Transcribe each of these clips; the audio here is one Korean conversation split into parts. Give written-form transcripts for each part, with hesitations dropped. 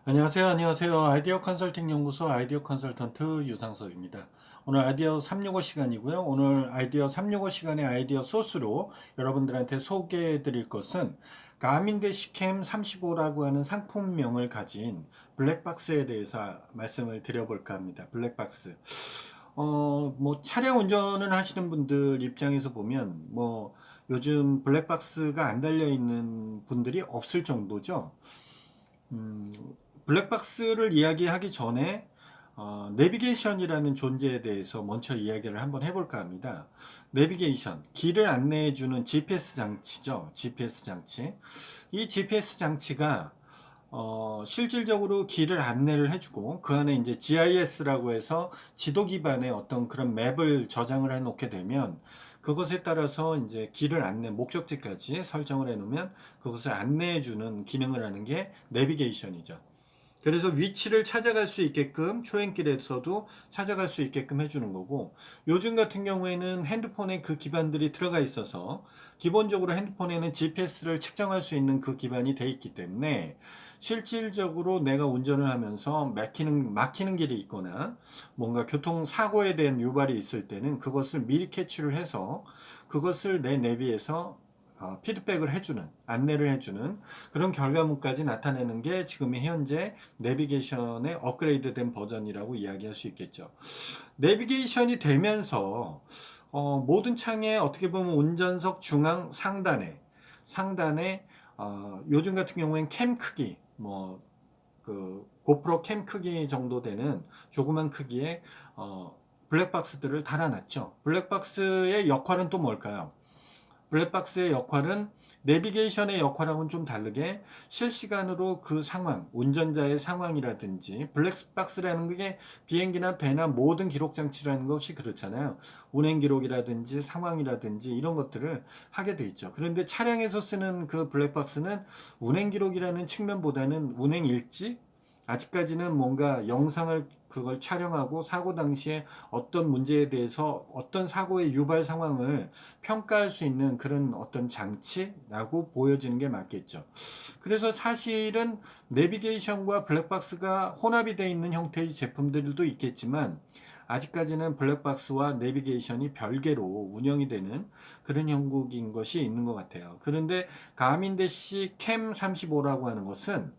안녕하세요. 아이디어 컨설팅 연구소 아이디어 컨설턴트 유상석입니다. 오늘 아이디어 365 시간이고요. 오늘 아이디어 365 시간의 아이디어 소스로 여러분들한테 소개해 드릴 것은 가민 대시캠 35라고 하는 상품명을 가진 블랙박스에 대해서 말씀을 드려볼까 합니다. 블랙박스. 차량 운전을 하시는 분들 입장에서 보면, 요즘 블랙박스가 안 달려 있는 분들이 없을 정도죠. 음, 블랙박스를 이야기하기 전에 내비게이션이라는 존재에 대해서 먼저 이야기를 한번 해볼까 합니다. 내비게이션, 길을 안내해주는 GPS 장치죠. GPS 장치. 이 GPS 장치가 실질적으로 길을 안내를 해주고 그 안에 이제 GIS라고 해서 지도 기반의 어떤 그런 맵을 저장을 해 놓게 되면 그것에 따라서 이제 길을 목적지까지 설정을 해 놓으면 그것을 안내해 주는 기능을 하는 게 내비게이션이죠. 그래서 위치를 찾아갈 수 있게끔 초행길에서도 찾아갈 수 있게끔 해주는 거고, 요즘 같은 경우에는 핸드폰에 그 기반들이 들어가 있어서 기본적으로 핸드폰에는 GPS를 측정할 수 있는 그 기반이 돼 있기 때문에 실질적으로 내가 운전을 하면서 막히는 길이 있거나 뭔가 교통사고에 대한 유발이 있을 때는 그것을 미리 캐치를 해서 그것을 내 내비에서 피드백을 해주는, 안내를 해주는 그런 결과물까지 나타내는 게 지금의 현재 내비게이션의 업그레이드된 버전이라고 이야기할 수 있겠죠. 내비게이션이 되면서 모든 창에 어떻게 보면 운전석 중앙 상단에 요즘 같은 경우엔 캠 크기, 그 고프로 캠 크기 정도 되는 조그만 크기의 블랙박스들을 달아놨죠. 블랙박스의 역할은 또 뭘까요? 블랙박스의 역할은 내비게이션의 역할하고는 좀 다르게 실시간으로 그 상황, 운전자의 상황이라든지, 블랙박스라는 게 비행기나 배나 모든 기록 장치라는 것이 그렇잖아요. 운행 기록이라든지 상황이라든지 이런 것들을 하게 돼 있죠. 그런데 차량에서 쓰는 그 블랙박스는 운행 기록이라는 측면보다는 운행 일지, 아직까지는 뭔가 영상을 그걸 촬영하고 사고 당시에 어떤 문제에 대해서 어떤 사고의 유발 상황을 평가할 수 있는 그런 어떤 장치라고 보여지는 게 맞겠죠. 그래서 사실은 내비게이션과 블랙박스가 혼합이 되어 있는 형태의 제품들도 있겠지만 아직까지는 블랙박스와 내비게이션이 별개로 운영이 되는 그런 형국인 것이 있는 것 같아요. 그런데 가민대시 캠 35라고 하는 것은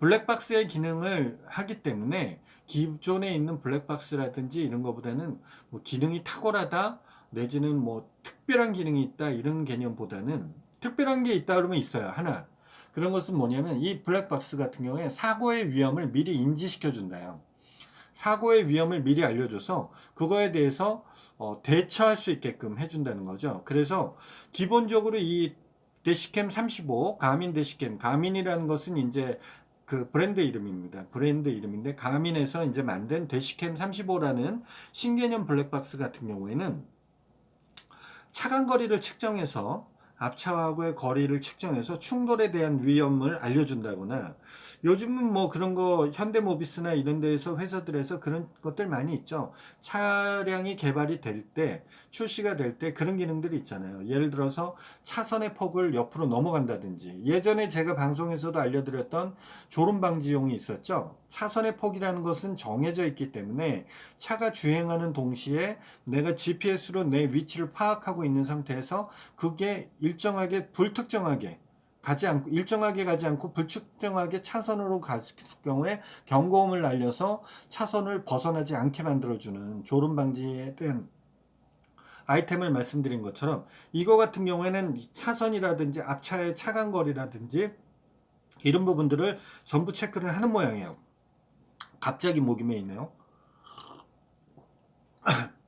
블랙박스의 기능을 하기 때문에 기존에 있는 블랙박스라든지 이런 것보다는 기능이 탁월하다 내지는 특별한 기능이 있다 이런 개념보다는 특별한 게 있다 그러면 있어요. 하나. 그런 것은 뭐냐면 이 블랙박스 같은 경우에 사고의 위험을 미리 인지시켜 준다요. 사고의 위험을 미리 알려줘서 그거에 대해서 대처할 수 있게끔 해준다는 거죠. 그래서 기본적으로 이 대시캠 35, 가민 대시캠, 가민이라는 것은 이제 그 브랜드 이름입니다. 브랜드 이름인데 가민에서 이제 만든 대시캠 35라는 신개념 블랙박스 같은 경우에는 차간 거리를 측정해서 앞차하고의 거리를 측정해서 충돌에 대한 위험을 알려준다거나 요즘은 그런 거 현대모비스나 이런 데에서 회사들에서 그런 것들 많이 있죠. 차량이 개발이 될 때 출시가 될 때 그런 기능들이 있잖아요. 예를 들어서 차선의 폭을 옆으로 넘어간다든지 예전에 제가 방송에서도 알려드렸던 졸음 방지용이 있었죠. 차선의 폭이라는 것은 정해져 있기 때문에 차가 주행하는 동시에 내가 GPS로 내 위치를 파악하고 있는 상태에서 그게 일정하게 가지 않고 불특정하게 차선으로 갔을 경우에 경고음을 날려서 차선을 벗어나지 않게 만들어주는 졸음 방지에 대한 아이템을 말씀드린 것처럼 이거 같은 경우에는 차선이라든지 앞차의 차간거리라든지 이런 부분들을 전부 체크를 하는 모양이에요. 갑자기 목이 메이네요.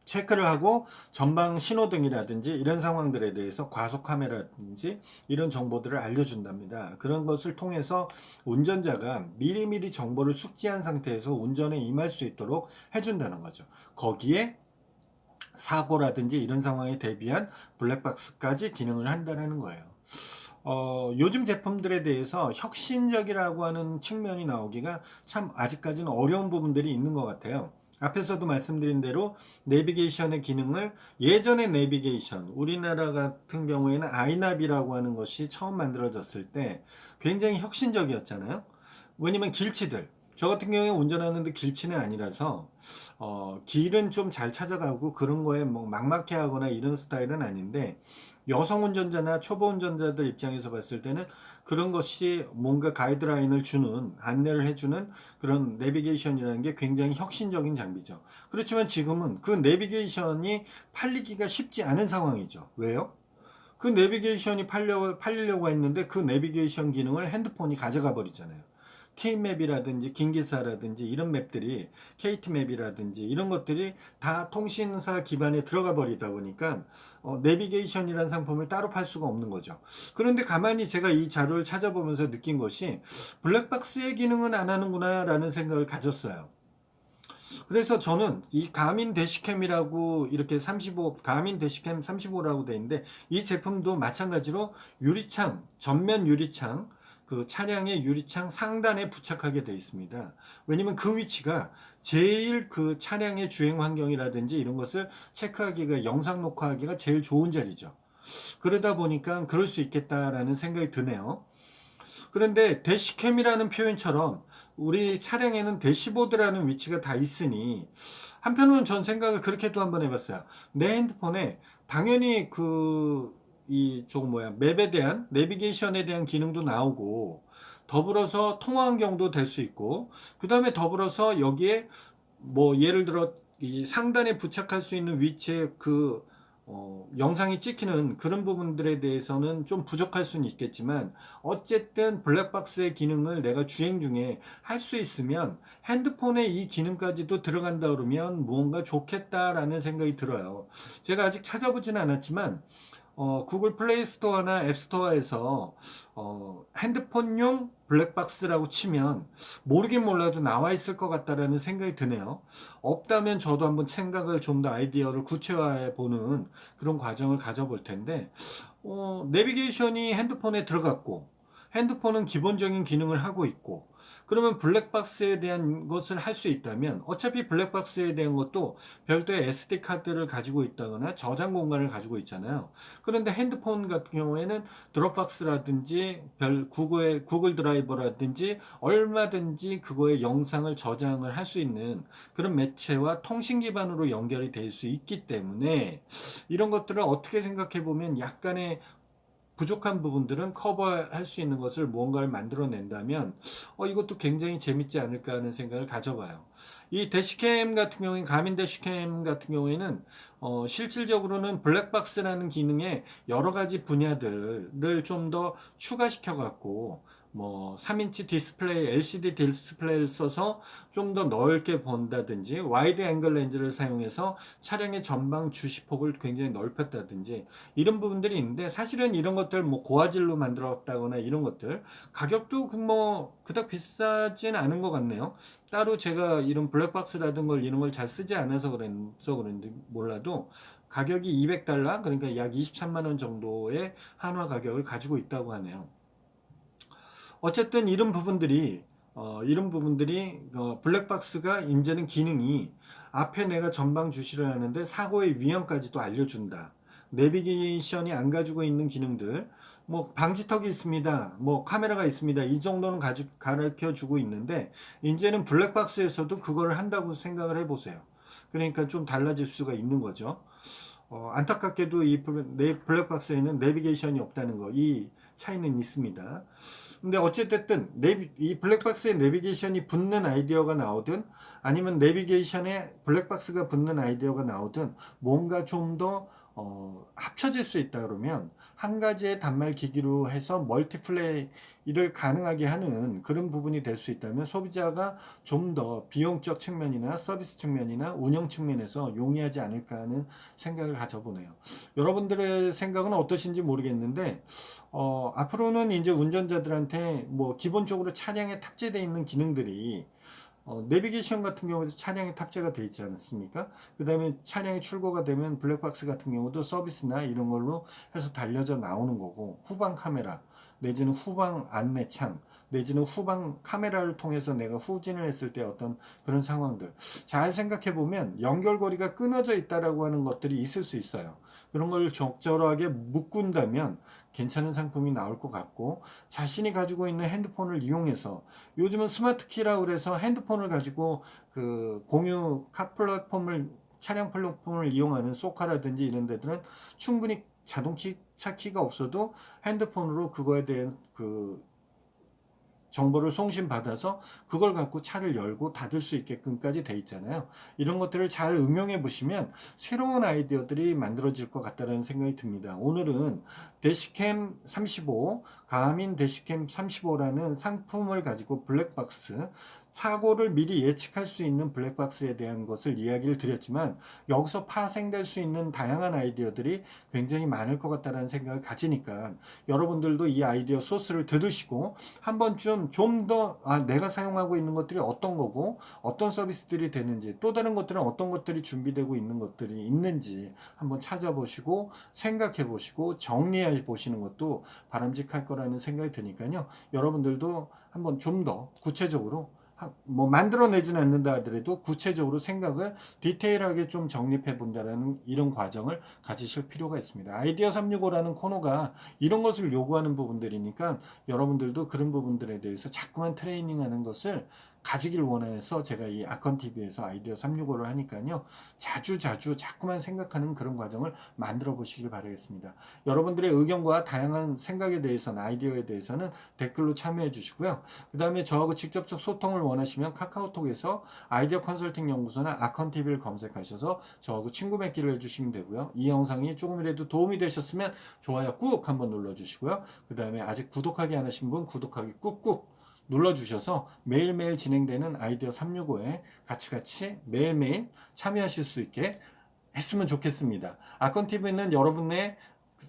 체크를 하고 전방 신호등이라든지 이런 상황들에 대해서 과속 카메라든지 이런 정보들을 알려준답니다. 그런 것을 통해서 운전자가 미리미리 정보를 숙지한 상태에서 운전에 임할 수 있도록 해준다는 거죠. 거기에 사고라든지 이런 상황에 대비한 블랙박스까지 기능을 한다는 거예요. 요즘 제품들에 대해서 혁신적이라고 하는 측면이 나오기가 참 아직까지는 어려운 부분들이 있는 것 같아요. 앞에서도 말씀드린 대로 내비게이션의 기능을 예전의 내비게이션, 우리나라 같은 경우에는 아이나비라고 하는 것이 처음 만들어졌을 때 굉장히 혁신적이었잖아요. 왜냐면 길치들, 저 같은 경우에 운전하는데 길치는 아니라서 길은 좀 잘 찾아가고 그런 거에 뭐 막막해 하거나 이런 스타일은 아닌데, 여성 운전자나 초보 운전자들 입장에서 봤을 때는 그런 것이 뭔가 가이드라인을 주는, 안내를 해주는 그런 내비게이션이라는 게 굉장히 혁신적인 장비죠. 그렇지만 지금은 그 내비게이션이 팔리기가 쉽지 않은 상황이죠. 왜요? 그 내비게이션이 팔리려고 했는데 그 내비게이션 기능을 핸드폰이 가져가 버리잖아요. T맵이라든지 긴기사라든지 이런 맵들이, KT맵이라든지 이런 것들이 다 통신사 기반에 들어가 버리다 보니까 내비게이션이라는 상품을 따로 팔 수가 없는 거죠. 그런데 가만히 제가 이 자료를 찾아보면서 느낀 것이 블랙박스의 기능은 안 하는구나 라는 생각을 가졌어요. 그래서 저는 이 가민 대시캠이라고 이렇게 35, 가민 대시캠 35라고 돼 있는데, 이 제품도 마찬가지로 유리창, 전면 유리창, 그 차량의 유리창 상단에 부착하게 되어 있습니다. 왜냐면 그 위치가 제일 그 차량의 주행 환경이라든지 이런 것을 체크하기가, 영상 녹화하기가 제일 좋은 자리죠. 그러다 보니까 그럴 수 있겠다라는 생각이 드네요. 그런데 대시캠이라는 표현처럼 우리 차량에는 대시보드라는 위치가 다 있으니, 한편으로는 전 생각을 그렇게도 한번 해봤어요. 내 핸드폰에 당연히 맵에 대한, 내비게이션에 대한 기능도 나오고, 더불어서 통화 환경도 될 수 있고, 그 다음에 더불어서 여기에 뭐 예를 들어 이 상단에 부착할 수 있는 위치에 영상이 찍히는 그런 부분들에 대해서는 좀 부족할 수는 있겠지만, 어쨌든 블랙박스의 기능을 내가 주행 중에 할 수 있으면 핸드폰에 이 기능까지도 들어간다 그러면 무언가 좋겠다라는 생각이 들어요. 제가 아직 찾아보진 않았지만 구글 플레이 스토어나 앱 스토어에서 핸드폰용 블랙박스라고 치면 모르긴 몰라도 나와 있을 것 같다라는 생각이 드네요. 없다면 저도 한번 생각을 좀 더 아이디어를 구체화해 보는 그런 과정을 가져볼 텐데, 내비게이션이 핸드폰에 들어갔고 핸드폰은 기본적인 기능을 하고 있고, 그러면 블랙박스에 대한 것을 할 수 있다면, 어차피 블랙박스에 대한 것도 별도의 SD 카드를 가지고 있다거나 저장 공간을 가지고 있잖아요. 그런데 핸드폰 같은 경우에는 드롭박스라든지 구글 드라이버라든지 얼마든지 그거에 영상을 저장을 할 수 있는 그런 매체와 통신 기반으로 연결이 될 수 있기 때문에, 이런 것들을 어떻게 생각해 보면 약간의 부족한 부분들은 커버할 수 있는 것을 무언가를 만들어낸다면 이것도 굉장히 재밌지 않을까 하는 생각을 가져봐요. 이 대시캠 같은 경우에, 가민 대시캠 같은 경우에는 실질적으로는 블랙박스라는 기능에 여러 가지 분야들을 좀 더 추가시켜 갖고, 뭐 3인치 디스플레이, LCD 디스플레이를 써서 좀 더 넓게 본다든지, 와이드 앵글 렌즈를 사용해서 차량의 전방 주시폭을 굉장히 넓혔다든지 이런 부분들이 있는데, 사실은 이런 것들 뭐 고화질로 만들었다거나 이런 것들 가격도 뭐 그닥 비싸진 않은 것 같네요. 따로 제가 이런 블랙박스라든 걸 이런 걸 잘 쓰지 않아서 그런지 몰라도 가격이 200달러, 그러니까 약 23만 원 정도의 한화 가격을 가지고 있다고 하네요. 어쨌든 이런 부분들이 블랙박스가 이제는 기능이, 앞에 내가 전방 주시를 하는데 사고의 위험까지도 알려준다. 내비게이션이 안 가지고 있는 기능들, 뭐 방지턱이 있습니다, 뭐 카메라가 있습니다, 이 정도는 가르쳐 주고 있는데, 이제는 블랙박스에서도 그걸 한다고 생각을 해보세요. 그러니까 좀 달라질 수가 있는 거죠. 안타깝게도 이 블랙박스에는 내비게이션이 없다는 거, 이 차이는 있습니다. 근데 어쨌든 이 블랙박스에 내비게이션이 붙는 아이디어가 나오든, 아니면 내비게이션에 블랙박스가 붙는 아이디어가 나오든, 뭔가 좀 더 합쳐질 수 있다 그러면 한 가지의 단말 기기로 해서 멀티플레이를 가능하게 하는 그런 부분이 될 수 있다면, 소비자가 좀 더 비용적 측면이나 서비스 측면이나 운영 측면에서 용이하지 않을까 하는 생각을 가져보네요. 여러분들의 생각은 어떠신지 모르겠는데, 앞으로는 이제 운전자들한테 뭐 기본적으로 차량에 탑재되어 있는 기능들이, 내비게이션 같은 경우도 차량에 탑재가 되어 있지 않습니까? 그 다음에 차량이 출고가 되면 블랙박스 같은 경우도 서비스나 이런 걸로 해서 달려져 나오는 거고, 후방 카메라 내지는 후방 안내창, 내지는 후방 카메라를 통해서 내가 후진을 했을 때 어떤 그런 상황들 잘 생각해 보면 연결고리가 끊어져 있다라고 하는 것들이 있을 수 있어요. 그런 걸 적절하게 묶은다면 괜찮은 상품이 나올 것 같고, 자신이 가지고 있는 핸드폰을 이용해서, 요즘은 스마트 키라고 그래서 핸드폰을 가지고 그 공유 카 플랫폼을, 차량 플랫폼을 이용하는 소카라든지 이런 데들은 충분히 자동차 키가 없어도 핸드폰으로 그거에 대한 그 정보를 송신받아서 그걸 갖고 차를 열고 닫을 수 있게끔까지 돼 있잖아요. 이런 것들을 잘 응용해 보시면 새로운 아이디어들이 만들어질 것 같다는 생각이 듭니다. 오늘은 대시캠 35, 가민 대시캠 35라는 상품을 가지고 블랙박스, 사고를 미리 예측할 수 있는 블랙박스에 대한 것을 이야기를 드렸지만, 여기서 파생될 수 있는 다양한 아이디어들이 굉장히 많을 것 같다는 생각을 가지니까 여러분들도 이 아이디어 소스를 들으시고 한 번쯤 좀 더 내가 사용하고 있는 것들이 어떤 거고 어떤 서비스들이 되는지, 또 다른 것들은 어떤 것들이 준비되고 있는 것들이 있는지 한번 찾아보시고 생각해 보시고 정리해 보시는 것도 바람직할 거라는 생각이 드니까요. 여러분들도 한번 좀 더 구체적으로 뭐 만들어내지는 않는다 하더라도 구체적으로 생각을 디테일하게 좀 정립해 본다라는 이런 과정을 가지실 필요가 있습니다. 아이디어 365라는 코너가 이런 것을 요구하는 부분들이니까 여러분들도 그런 부분들에 대해서 자꾸만 트레이닝하는 것을 가지길 원해서 제가 이 아컨TV에서 아이디어 365를 하니까요. 자주 자꾸만 생각하는 그런 과정을 만들어 보시길 바라겠습니다. 여러분들의 의견과 다양한 생각에 대해서는, 아이디어에 대해서는 댓글로 참여해 주시고요. 그 다음에 저하고 직접적 소통을 원하시면 카카오톡에서 아이디어 컨설팅 연구소나 아컨TV를 검색하셔서 저하고 친구 맺기를 해주시면 되고요. 이 영상이 조금이라도 도움이 되셨으면 좋아요 꾹 한번 눌러주시고요. 그 다음에 아직 구독하기 안 하신 분 구독하기 꾹꾹 눌러주셔서 매일매일 진행되는 아이디어 365에 같이 매일매일 참여하실 수 있게 했으면 좋겠습니다. 아컨TV는 여러분의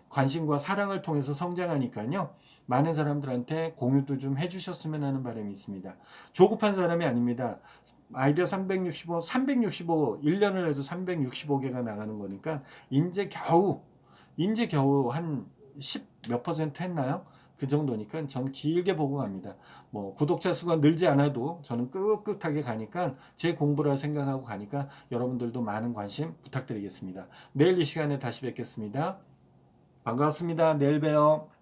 관심과 사랑을 통해서 성장하니까요. 많은 사람들한테 공유도 좀 해주셨으면 하는 바람이 있습니다. 조급한 사람이 아닙니다. 아이디어 365, 1년을 해서 365개가 나가는 거니까 인제 겨우 한 10 몇 퍼센트 했나요? 그 정도니까 전 길게 보고 갑니다. 뭐 구독자 수가 늘지 않아도 저는 꿋꿋하게 가니까, 제 공부라 생각하고 가니까 여러분들도 많은 관심 부탁드리겠습니다. 내일 이 시간에 다시 뵙겠습니다. 반갑습니다. 내일 봬요.